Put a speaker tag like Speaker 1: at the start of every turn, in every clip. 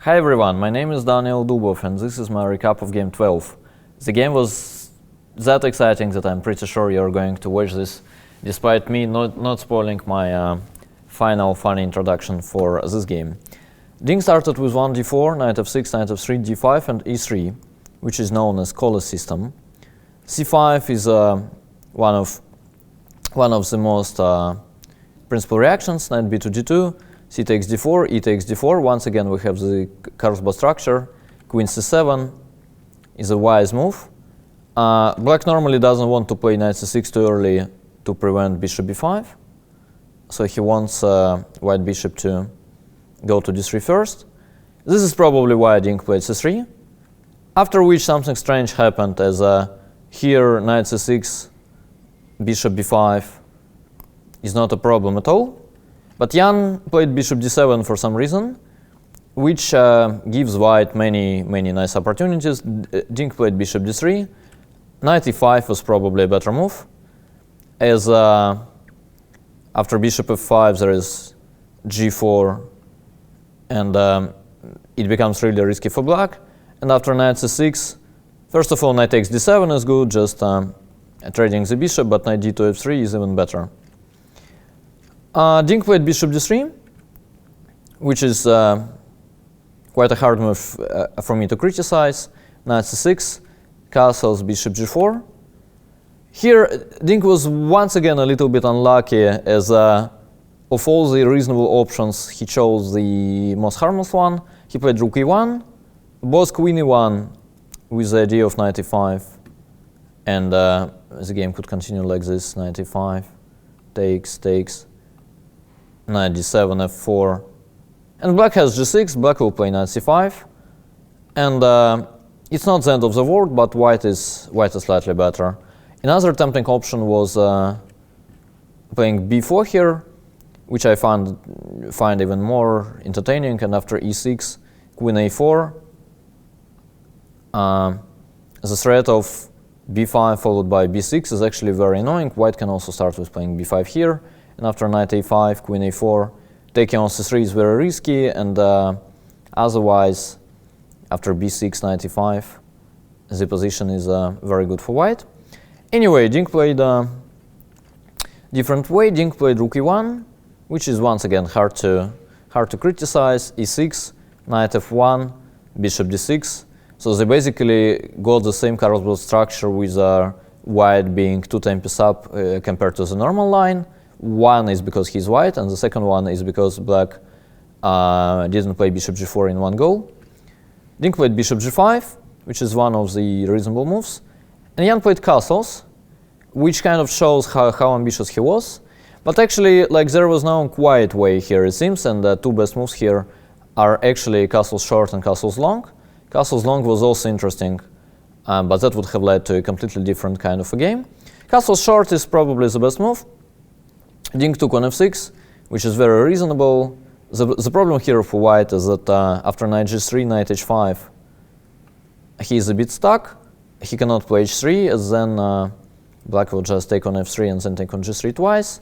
Speaker 1: Hi everyone, my name is Daniil Dubov and this is my recap of game 12. The game was that exciting that I'm pretty sure you're going to watch this, despite me not spoiling my final funny introduction for this game. Ding started with 1 d4, knight f6, knight f3, d5 and e3, which is known as Colles system. c5 is one of the most principal reactions, knight b to d2, c takes d4, e takes d4. Once again we have the Carlsbad structure. Queen c7 is a wise move. Black normally doesn't want to play knight c6 too early to prevent bishop b5. So he wants white bishop to go to d3 first. This is probably why Ding played c3. After which something strange happened, as here knight c6, bishop b5 is not a problem at all. But Jan played bishop d7 for some reason, which gives white many nice opportunities. Ding played bishop d3. Knight e5 was probably a better move, as after bishop f5 there is g4, and it becomes really risky for black. And after knight c6, first of all knight takes d7 is good, just trading the bishop, but knight d to f3 is even better. Ding played bishop d3, which is quite a hard move for me to criticize. Knight c6, castles, bishop g4. Here Ding was once again a little bit unlucky, as of all the reasonable options he chose the most harmless one. He played rook e1, both queen e1 with the idea of knight e5, and the game could continue like this: knight e5, takes, knight d7, f4, and black has g6. Black will play knight c5, and it's not the end of the world, but white is slightly better. Another tempting option was playing b4 here, which I find even more entertaining. And after e6, queen a4, the threat of b5 followed by b6 is actually very annoying. White can also start with playing b5 here. And after knight a5, queen a4, taking on c3 is very risky, and otherwise, after b6, knight e5, the position is very good for white. Anyway, Ding played a different way. Ding played rook e1, which is once again hard to criticize. e6, knight f1, bishop d6. So they basically got the same Carlsbad structure, with white being 2 tempos up compared to the normal line. One is because he's white, and the second one is because black didn't play bishop g4 in one go. Ding played bishop g5, which is one of the reasonable moves. And Jan played castles, which kind of shows how ambitious he was. But actually, like, there was no quiet way here, it seems, and the two best moves here are actually castles short and castles long. Castles long was also interesting, but that would have led to a completely different kind of a game. Castles short is probably the best move. Ding took on f6, which is very reasonable. The problem here for white is that after knight g3, knight h5, he is a bit stuck. He cannot play h3, as then black will just take on f3 and then take on g3 twice.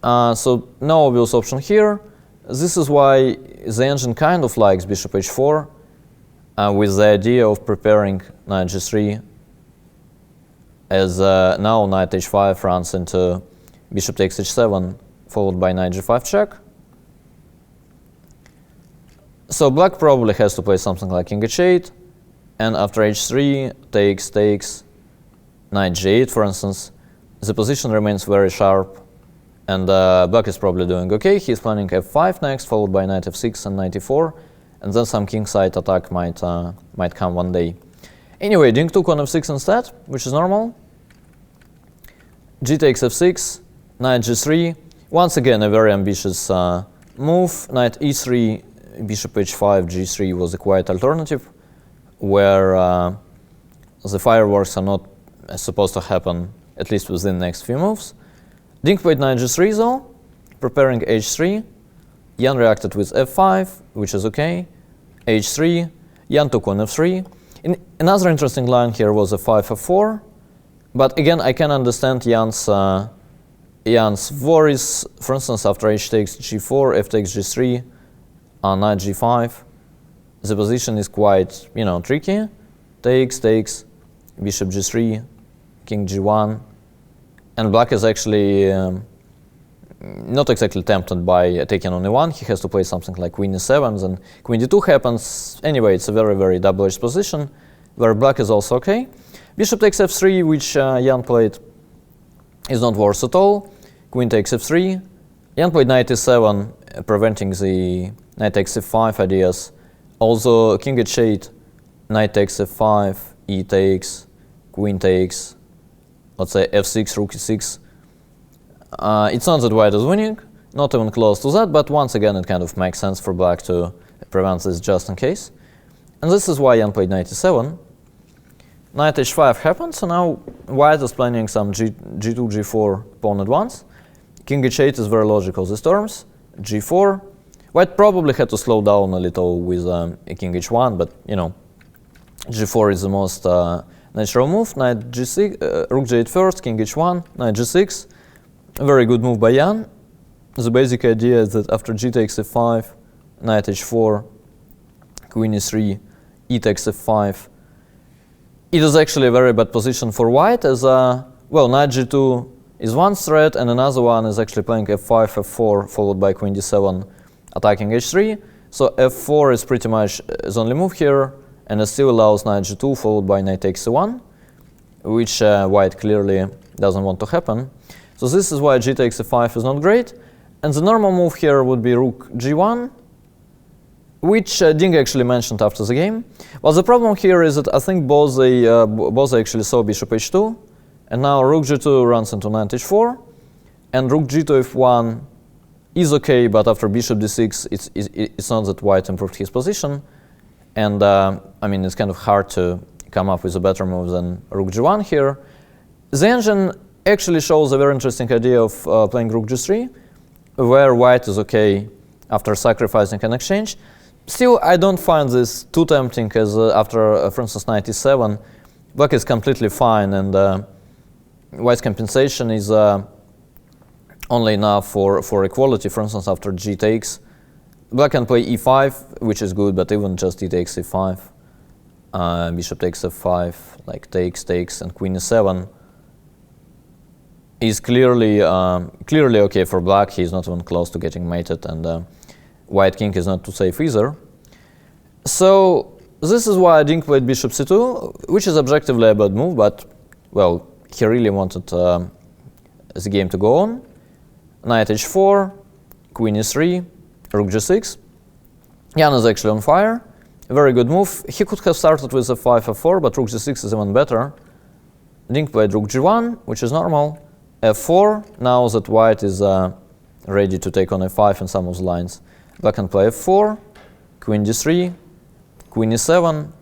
Speaker 1: So no obvious option here. This is why the engine kind of likes bishop h4, with the idea of preparing knight g3, as now knight h5 runs into bishop takes h7, followed by knight g5 check. So black probably has to play something like king h8, and after h3, takes, knight g8, for instance. The position remains very sharp, and black is probably doing okay. He's planning f5 next, followed by knight f6 and knight e4, and then some kingside attack might come one day. Anyway, Ding took on f6 instead, which is normal. G takes f6, knight g3. Once again, a very ambitious move. Knight e3, bishop h5, g3 was a quiet alternative, where the fireworks are not supposed to happen, at least within the next few moves. Ding played knight g3 though, preparing h3. Jan reacted with f5, which is okay. h3, Jan took on f3. Another interesting line here was f5, f4. But again, I can understand Jan's worries. For instance, after h takes g4, f takes g3, knight g5. the position is quite, tricky. Takes, bishop g3, king g1, and black is actually not exactly tempted by taking on e1. He has to play something like queen e7, then queen d2 happens. Anyway, it's a very, very double-edged position, where black is also okay. Bishop takes f3, which Jan played, is not worse at all. Queen takes f3. Jan played knight e7, preventing the knight takes f5 ideas. Also, king h8, knight takes f5, e takes, queen takes, let's say f6, rook e6. It's not that white is winning, not even close to that, but once again it kind of makes sense for black to prevent this just in case. And this is why Jan played knight e7. Knight h5 happens, so now white is planning some g2, g4 pawn at once. King h8 is very logical, these terms. g4. White probably had to slow down a little with king h1, but g4 is the most natural move. Knight g6, rook g8 first, king h1, knight g6. A very good move by Jan. The basic idea is that after g takes f5, knight h4, queen e3, e takes f5. It is actually a very bad position for white, as knight g2 is one threat, and another one is actually playing f5, f4, followed by queen d7, attacking h3. So f4 is pretty much the only move here, and it still allows knight g2, followed by knight takes c1, which white clearly doesn't want to happen. So this is why g takes f5 is not great, and the normal move here would be rook g1, which Ding actually mentioned after the game. Well, the problem here is that I think both they actually saw bishop h2, and now rook g2 runs into knight h4, and rook g to f1 is okay, but after bishop d6, it's not that white improved his position, and it's kind of hard to come up with a better move than rook g1 here. The engine actually shows a very interesting idea of playing rook g3, where white is okay after sacrificing an exchange. Still, I don't find this too tempting, as after, for instance, knight e7, black is completely fine, and white's compensation is only enough for equality. For instance, after g takes, black can play e5, which is good, but even just e takes e5, bishop takes f5, like takes, and queen e7 is clearly okay for black. He's not even close to getting mated, and white king is not too safe either. So this is why Ding played bishop c2, which is objectively a bad move, but, well, he really wanted the game to go on. Knight h4, queen e3, rook g6. Jan is actually on fire. A very good move. He could have started with f5, f4, but rook g6 is even better. Ding played rook g1, which is normal. f4, now that white is ready to take on f5 in some of the lines. Black can play f4, queen d3, queen e7,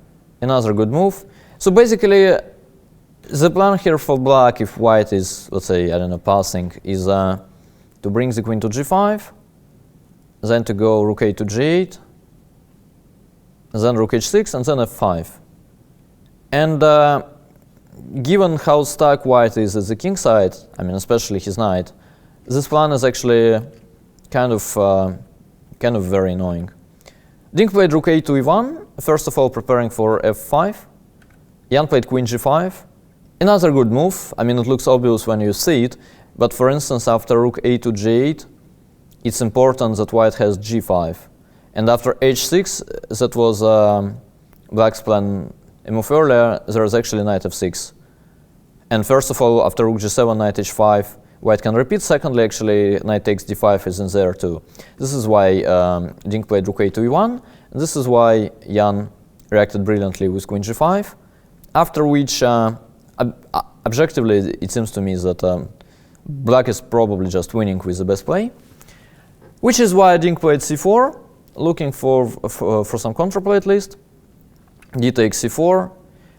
Speaker 1: another good move. So basically, the plan here for black, if white is, let's say, I don't know, passing, is to bring the queen to g5, then to go rook a to g8, then rook h6, and then f5. And given how stuck white is at the king side, especially his knight, this plan is actually kind of very annoying. Ding played rook a to e1, first of all preparing for f5. Jan played queen g5. Another good move. It looks obvious when you see it, but for instance, after rook a to g8, it's important that white has g5. And after h6, that was black's plan a move earlier, there is actually knight f6. And first of all, after rook g7, knight h5, white can repeat. Secondly, actually, knight takes d5 is in there too. This is why Ding played rook a to e1, and this is why Jan reacted brilliantly with queen g5, after which, objectively, it seems to me that black is probably just winning with the best play, which is why Ding played c4, looking for some counterplay at least. D takes c4.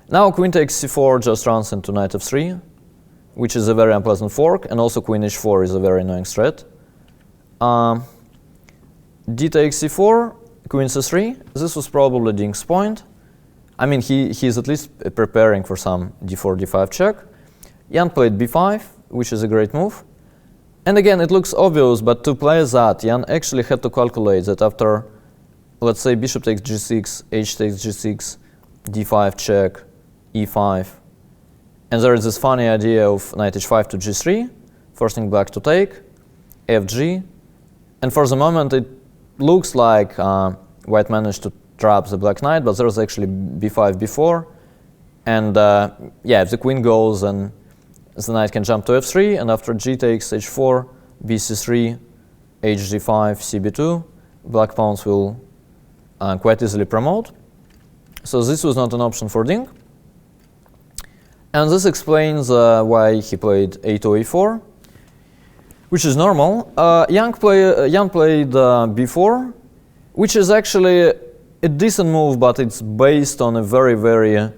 Speaker 1: Now queen takes c4 just runs into knight f3, which is a very unpleasant fork, and also queen h4 is a very annoying threat. D takes c4, queen c3. This was probably Ding's point. He's at least preparing for some d4, d5 check. Jan played b5, which is a great move. And again, it looks obvious, but to play that, Jan actually had to calculate that after let's say bishop takes g6, h takes g6, d5 check, e5. And there is this funny idea of knight h5 to g3, forcing black to take, fg. And for the moment, it looks like white managed to trap the black knight, but there's actually b5 before. And yeah, if the queen goes, then the knight can jump to f3, and after g takes h4, bc3, hg5, cb2, black pawns will quite easily promote. So this was not an option for Ding. And this explains why he played a2, a4, which is normal. Yang played b4, which is actually a decent move, but it's based on a very, very,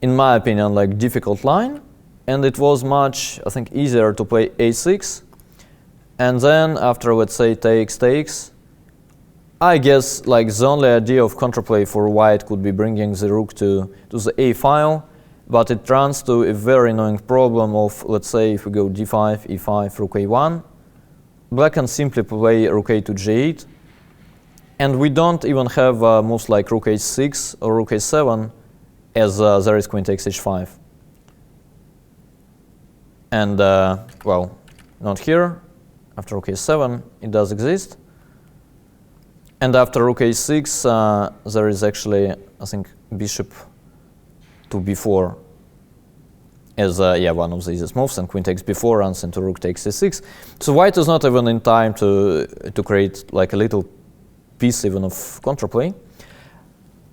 Speaker 1: in my opinion, like difficult line. And it was much, I think, easier to play a6. And then after, let's say, takes, I guess like the only idea of counterplay for white could be bringing the rook to the a file, but it runs to a very annoying problem of, let's say, if we go d5, e5, rook a1, black can simply play rook a to g8, and we don't even have moves like rook h6 or rook a7, as there is queen takes h5. And, well, not here. After rook a7, it does exist. And after rook a6, there is actually, I think, bishop to b4 as yeah, one of the easiest moves, and queen takes b4 runs into rook takes a6. So white is not even in time to create like a little piece even of counterplay.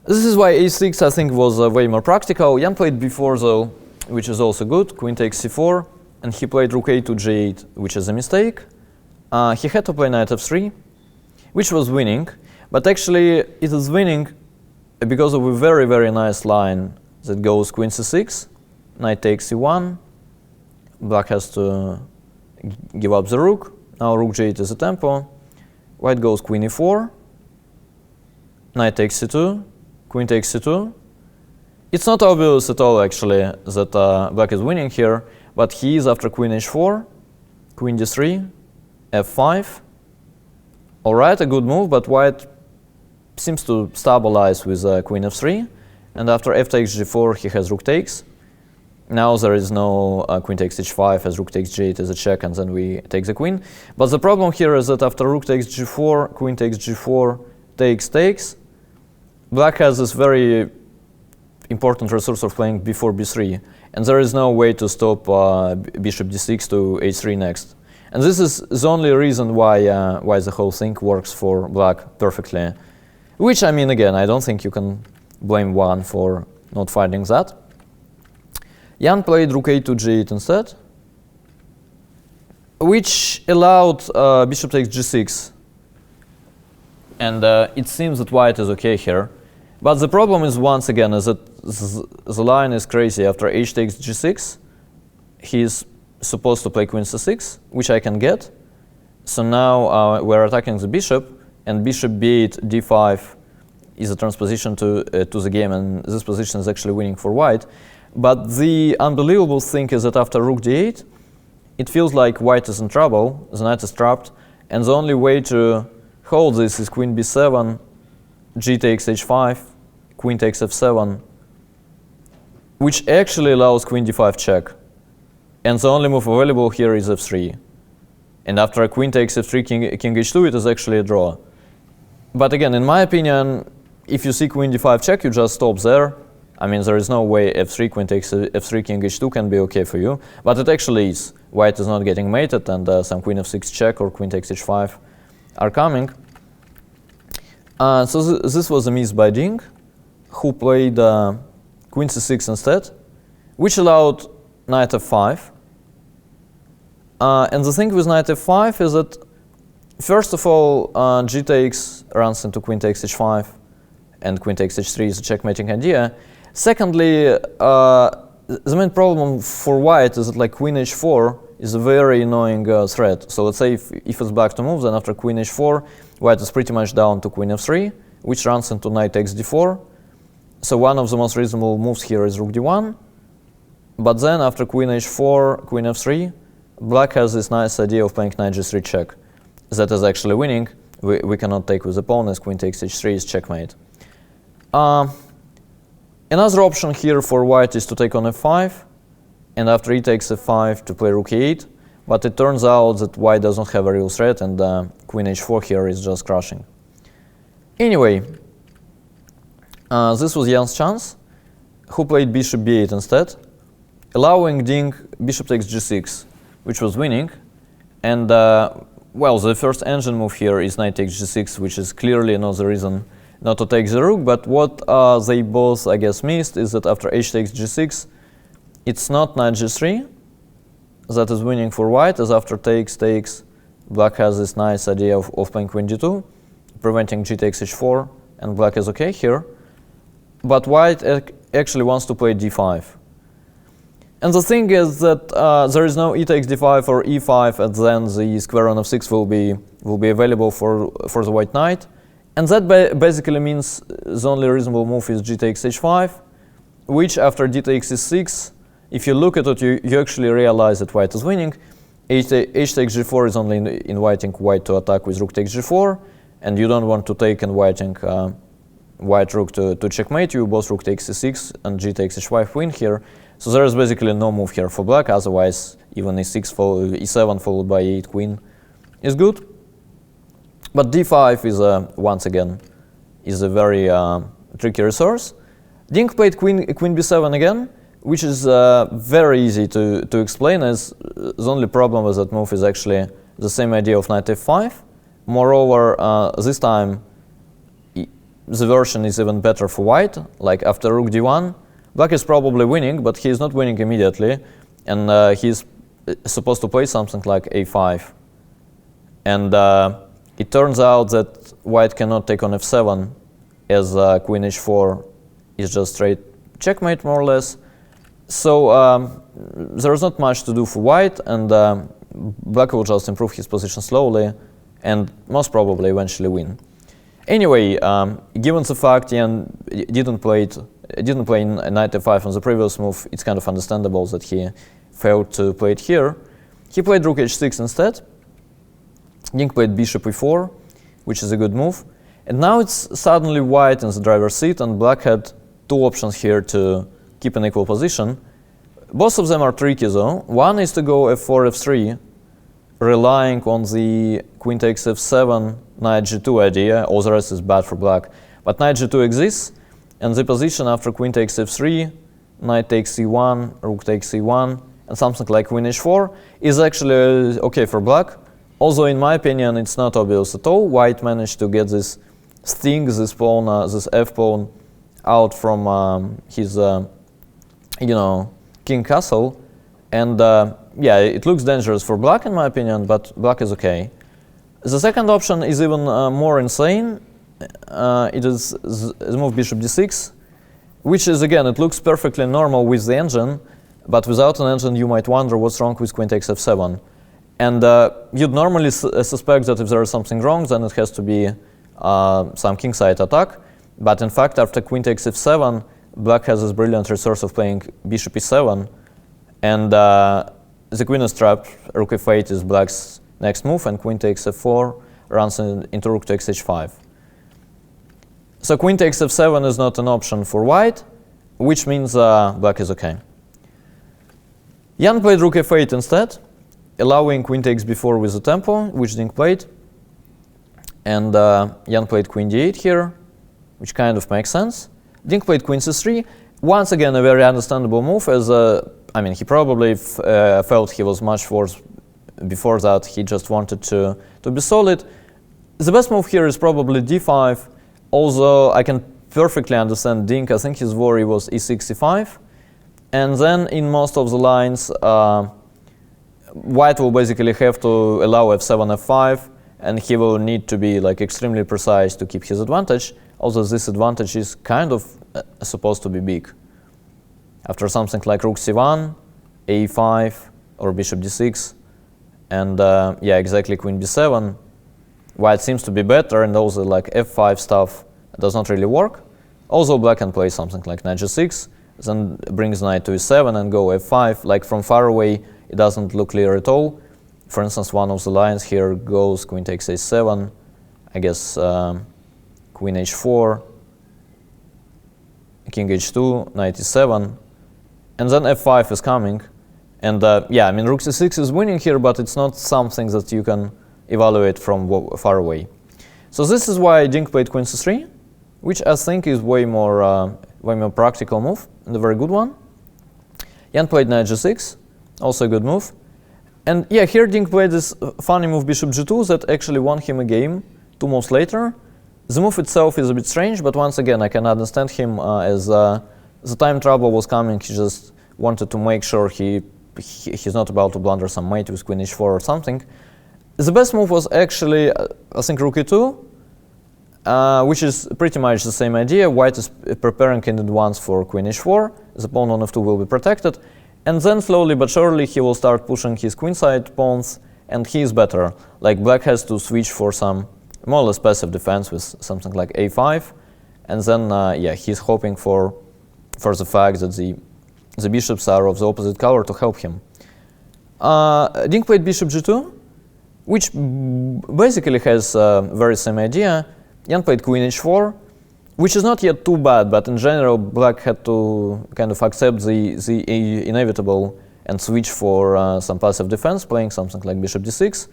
Speaker 1: This is why a6, I think, was way more practical. Jan played b4 though, which is also good. Queen takes c4, and he played rook a to g8, which is a mistake. He had to play knight f3, which was winning, but actually it is winning because of a very, very nice line that goes queen c6, knight takes c1, black has to give up the rook, now rook g8 is a tempo, white goes queen e4, knight takes c2, queen takes c2. It's not obvious at all actually that black is winning here, but he is after queen h4, queen d3, f5. Alright, a good move, but white seems to stabilize with queen f3, and after f takes g4 he has rook takes. Now there is no queen takes h5 as rook takes g8 as a check, and then we take the queen. But the problem here is that after rook takes g4, queen takes g4, takes, black has this very important resource of playing before b3, and there is no way to stop bishop d6 to h3 next. And this is the only reason why the whole thing works for black perfectly. Which, I mean, again, I don't think you can blame one for not finding that. Jan played rook a to g8 instead, which allowed bishop takes g6. And it seems that white is okay here. But the problem is, once again, is that the line is crazy. After h takes g6, he's supposed to play queen c6, which I can get. So now we're attacking the bishop, and bishop b8, d5 is a transposition to the game, and this position is actually winning for white. But the unbelievable thing is that after rook d8, it feels like white is in trouble, the knight is trapped, and the only way to hold this is queen b7, g takes h5, queen takes f7, which actually allows queen d5 check. And the only move available here is f3. And after a queen takes f3, king h2, it is actually a draw. But again, in my opinion, if you see queen d5 check, you just stop there. I mean, there is no way f3, queen takes f3, king h2 can be okay for you. But it actually is. White is not getting mated, and some queen f6 check or queen takes h5 are coming. So this was a miss by Ding, who played queen c6 instead, which allowed knight f5. And the thing with knight f5 is that, first of all, g takes runs into queen takes h5, and queen takes h3 is a checkmating idea. Secondly, the main problem for white is that like queen h4 is a very annoying threat. So let's say if it's black to move, then after queen h4, white is pretty much down to queen f3, which runs into knight takes d4. So one of the most reasonable moves here is rook d1. But then after queen h4, queen f3, black has this nice idea of playing knight g3 check. That is actually winning. we cannot take with the pawn, as queen takes h3 is checkmate. Another option here for white is to take on f5, and after e takes f5 to play rook e8, but it turns out that white does not have a real threat, and queen h4 here is just crushing. Anyway, this was Jan's chance, who played bishop b8 instead, allowing Ding bishop takes g6, which was winning, and well, the first engine move here is knight takes g6, which is clearly another reason not to take the rook, but what they both, I guess, missed is that after h takes g6, it's not knight g3 that is winning for white, as after takes, black has this nice idea of playing queen d2, preventing g takes h4, and black is okay here, but white actually wants to play d5. And the thing is that there is no e takes d5 or e5, and then the square on f6 will be available for the white knight, and that basically means the only reasonable move is g takes h5, which after d takes e6, if you look at it, you actually realize that white is winning. H takes g4 is only inviting white to attack with rook takes g4, and you don't want to take inviting white rook to checkmate you. Both rook takes e6 and g takes h5 win here. So there is basically no move here for black, otherwise even e7 followed by e8 queen is good. But d5 is once again is a very tricky resource. Ding played queen b7 again, which is very easy to explain, as the only problem with that move is actually the same idea of knight f5. Moreover, this time the version is even better for white, like after rook d1, black is probably winning, but he is not winning immediately, and he's supposed to play something like a5. And it turns out that white cannot take on f7, as queen h4 is just straight checkmate, more or less. So there is not much to do for white, and black will just improve his position slowly, and most probably eventually win. Anyway, given the fact Jan didn't play knight f5 on the previous move, it's kind of understandable that he failed to play it here. He played rook h6 instead. Ding played bishop e4, which is a good move. And now it's suddenly white in the driver's seat, and black had two options here to keep an equal position. Both of them are tricky though. One is to go f4, f3, relying on the queen takes f7, knight g2 idea. All the rest is bad for black. But knight g2 exists, and the position after queen takes f3, knight takes e1, rook takes e1, and something like queen h4 is actually okay for black. Although in my opinion it's not obvious at all. White managed to get this sting, this pawn, this f pawn out from his king castle, and yeah, it looks dangerous for black in my opinion, but black is okay. The second option is even more insane. It is the move bishop d6, which is, again, it looks perfectly normal with the engine, but without an engine you might wonder what's wrong with queen takes f7. And you'd normally suspect that if there is something wrong, then it has to be some kingside attack. But in fact, after queen takes f7, black has this brilliant resource of playing bishop e7, and the queen is trapped. Rook f8 is black's next move, and queen takes f4 runs into rook takes h5. So queen takes f7 is not an option for white, which means black is okay. Jan played rook f8 instead, allowing queen takes b4 with the tempo, which Ding played. And Jan played queen d8 here, which kind of makes sense. Ding played queen c3. Once again, a very understandable move, as I mean, he probably felt he was much worse before that. He just wanted to be solid. The best move here is probably d5, although I can perfectly understand Ding. I think his worry was e6, e5. And then in most of the lines, white will basically have to allow f7, f5, and he will need to be like extremely precise to keep his advantage, although this advantage is kind of supposed to be big. After something like rook c1, a5, or bishop d6, and yeah, exactly queen b7, white seems to be better, and also like f5 stuff does not really work. Also, black can play something like knight g6, then brings knight to e7 and go f5. Like from far away, it doesn't look clear at all. For instance, one of the lines here goes queen takes a7. I guess queen h4, king h2, knight e7, and then f5 is coming. And yeah, I mean, rook c6 is winning here, but it's not something that you can evaluate from far away. So this is why Dink played queen c3, which I think is way more practical move, and a very good one. Jan played knight g6, also a good move. And yeah, here Dink played this funny move bishop g2 that actually won him a game 2 moves later. The move itself is a bit strange, but once again, I can understand him as the time trouble was coming. He just wanted to make sure he's not about to blunder some mate with queen h4 or something. The best move was actually, I think, rook e2, which is pretty much the same idea. White is preparing in advance for queen h4. The pawn on f2 will be protected. And then slowly but surely he will start pushing his queenside pawns, and he is better. Like, black has to switch for some more or less passive defense with something like a5. And then, yeah, he's hoping for the fact that the bishops are of the opposite color to help him. Dink played bishop g2, which basically has very same idea. Jan played queen h4, which is not yet too bad, but in general, black had to kind of accept the inevitable and switch for some passive defense, playing something like bishop d6,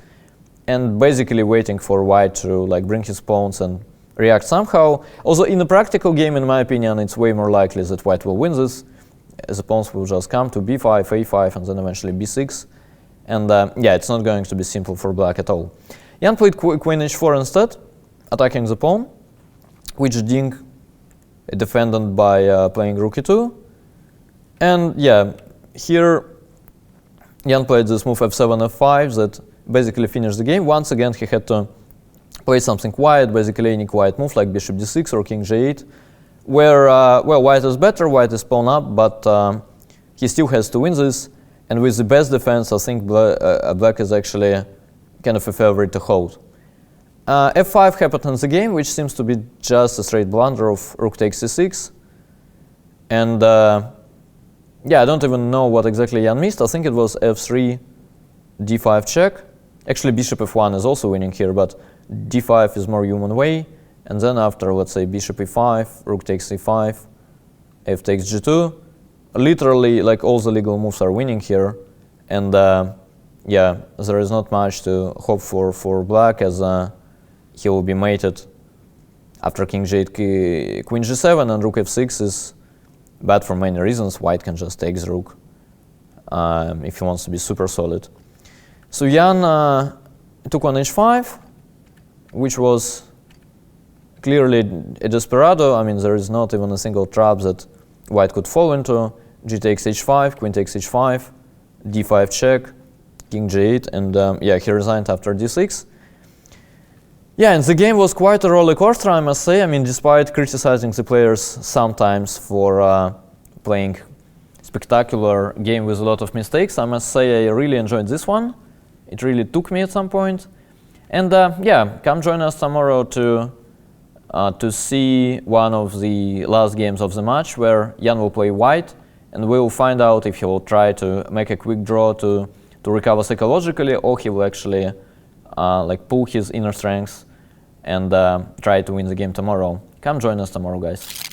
Speaker 1: and basically waiting for white to like bring his pawns and react somehow. Also, in a practical game, in my opinion, it's way more likely that white will win this. The pawns will just come to b5, a5, and then eventually b6. And yeah, it's not going to be simple for black at all. Jan played queen h4 instead, attacking the pawn, which Dink defended by playing rook e2. And yeah, here Jan played this move f7, f5 that basically finished the game. Once again, he had to play something quiet, basically any quiet move like bishop d6 or king g8, where, well, white is better, white is pawn up, but he still has to win this. And with the best defense, I think black is actually kind of a favorite to hold. f5 happened in the game, which seems to be just a straight blunder of rook takes c6. And yeah, I don't even know what exactly Jan missed. I think it was f3, d5 check. Actually, bishop f1 is also winning here, but d5 is more human way. And then after, let's say, bishop e5, rook takes e5, f takes g2. Literally, like, all the legal moves are winning here. And yeah, there is not much to hope for black, as he will be mated after king g8, queen g7, and rook f6 is bad for many reasons. White can just take the rook if he wants to be super solid. So Jan took on h5, which was clearly a desperado. I mean, there is not even a single trap that white could fall into. G takes h5, queen takes h5, d5 check, king g8, and yeah, he resigned after d6. Yeah, and the game was quite a roller coaster, I must say. I mean, despite criticizing the players sometimes for playing spectacular game with a lot of mistakes, I must say I really enjoyed this one. It really took me at some point. And yeah, come join us tomorrow to see one of the last games of the match, where Jan will play white, and we will find out if he will try to make a quick draw to recover psychologically, or he will actually like pull his inner strengths and try to win the game tomorrow. Come join us tomorrow, guys.